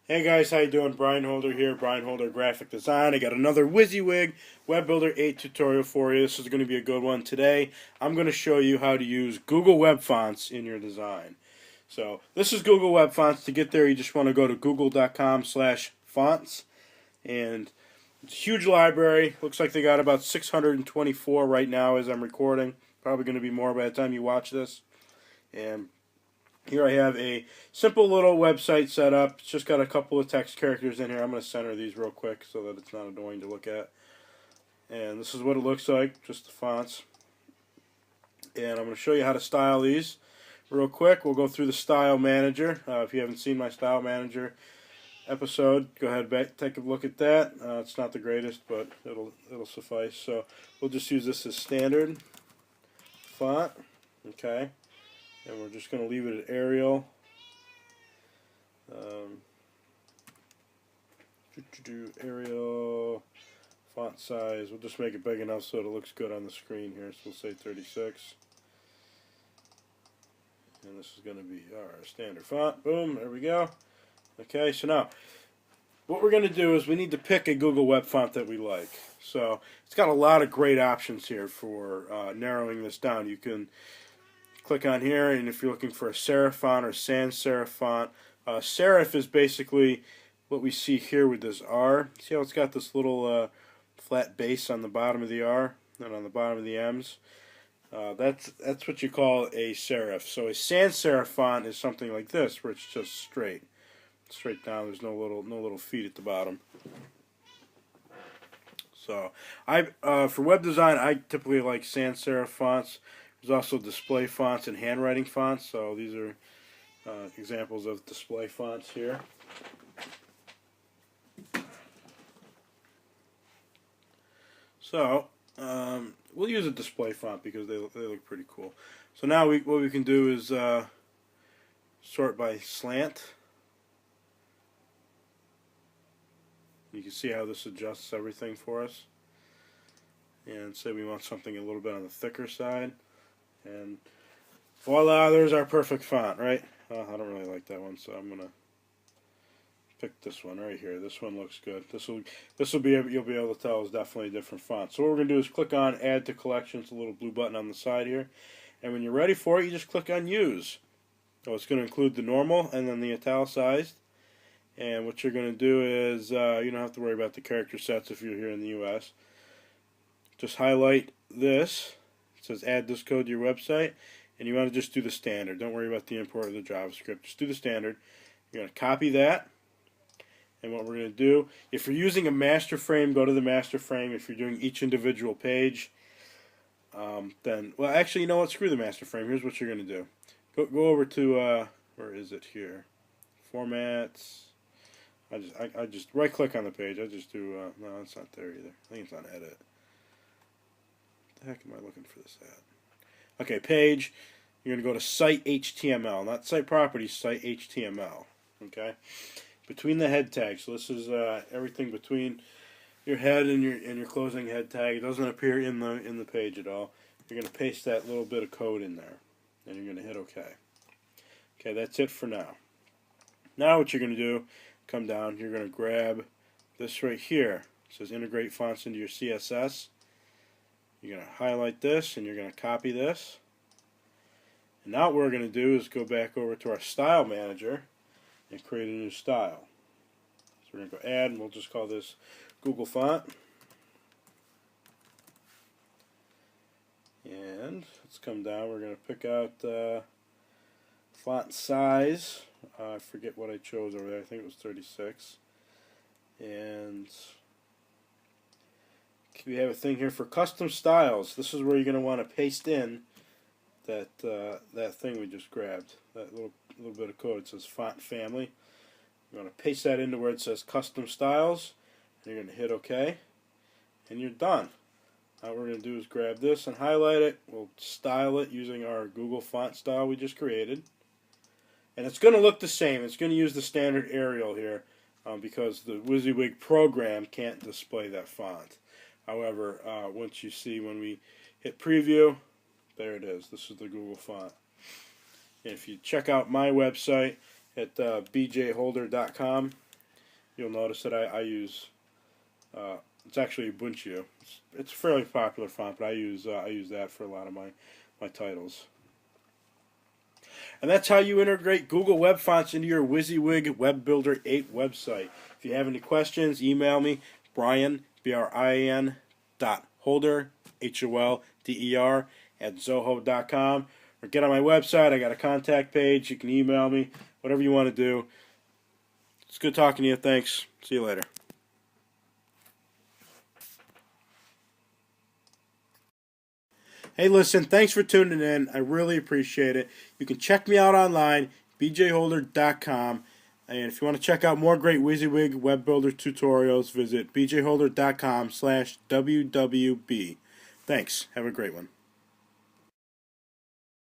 Hey guys, how you doing? Brian Holder here, Brian Holder Graphic Design. I got another WYSIWYG Web Builder 8 tutorial for you. This is going to be a good one. Today, I'm going to show you how to use Google Web Fonts in your design. So, this is Google Web Fonts. To get there, you just want to go to google.com/fonts. And it's a huge library. Looks like they got about 624 right now as I'm recording. Probably going to be more by the time you watch this. And here I have a simple little website set up. It's just got a couple of text characters in here. I'm going to center these real quick so that it's not annoying to look at. And this is what it looks like, just the fonts. And I'm going to show you how to style these real quick. We'll go through the Style Manager. If you haven't seen my Style Manager episode, go ahead and take a look at that. It's not the greatest, but it'll suffice. So we'll just use this as standard font. Okay. And we're just going to leave it at Arial. Arial font size. We'll just make it big enough so it looks good on the screen here. So we'll say 36. And this is going to be our standard font. Boom, there we go. Okay, so now what we're going to do is we need to pick a Google Web font that we like. So it's got a lot of great options here for narrowing this down. You can click on here, and if you're looking for a serif font or sans serif font, serif is basically what we see here with this R. See how it's got this little flat base on the bottom of the R and on the bottom of the M's? That's what you call a serif. So a sans serif font is something like this, where it's just straight down. There's no little feet at the bottom. So for web design, I typically like sans serif fonts. There's also display fonts and handwriting fonts. So these are examples of display fonts here. So we'll use a display font because they look pretty cool. So now what we can do is sort by slant. You can see how this adjusts everything for us. And say we want something a little bit on the thicker side. And voila, there's our perfect font, right? I don't really like that one, so I'm gonna pick this one right here. This one looks good. This will be you'll be able to tell is definitely a different font. So what we're gonna do is click on Add to Collection. It's a little blue button on the side here, and when you're ready for it, you just click on Use. So it's going to include the normal and then the italicized. And what you're going to do is you don't have to worry about the character sets if you're here in the U.S. Just highlight this. It says add this code to your website, and you want to just do the standard. Don't worry about the import of the JavaScript. Just do the standard. You're going to copy that, and what we're going to do, if you're using a master frame, go to the master frame. If you're doing each individual page, then, well, actually, you know what? Screw the master frame. Here's what you're going to do. Go over to, where is it here? Formats. I just right click on the page. I just do, no, it's not there either. I think it's on edit. The heck am I looking for this at? Okay, page. You're going to go to Site HTML, not Site Properties, Site HTML. Okay, between the head tags. So this is everything between your head and your closing head tag. It doesn't appear in the page at all. You're going to paste that little bit of code in there, and you're going to hit OK. Okay, that's it for now. Now what you're going to do, come down. You're going to grab this right here. It says Integrate Fonts into your CSS. You're going to highlight this, and you're going to copy this. And now what we're going to do is go back over to our Style Manager and create a new style. So we're going to go Add, and we'll just call this Google Font. And let's come down. We're going to pick out font size. I forget what I chose over there. I think it was 36. And we have a thing here for custom styles. This is where you're going to want to paste in that thing we just grabbed. That little bit of code. It says font family. You want to paste that into where it says custom styles. And you're going to hit OK. And you're done. Now what we're going to do is grab this and highlight it. We'll style it using our Google font style we just created. And it's going to look the same. It's going to use the standard Arial here because the WYSIWYG program can't display that font. However, once you see when we hit preview, there it is. This is the Google font. And if you check out my website at bjholder.com, you'll notice that I use it's actually Ubuntu. It's a fairly popular font, but I use that for a lot of my titles. And that's how you integrate Google Web Fonts into your WYSIWYG Web Builder 8 website. If you have any questions, email me, Brian, BRIAN, .holder, HOLDER, at zoho.com, or get on my website. I got a contact page. You can email me, whatever you want to do. It's good talking to you. Thanks. See you later. Hey, listen, thanks for tuning in. I really appreciate it. You can check me out online, bjholder.com. And if you want to check out more great WYSIWYG web builder tutorials, visit bjholder.com/WWB. Thanks. Have a great one.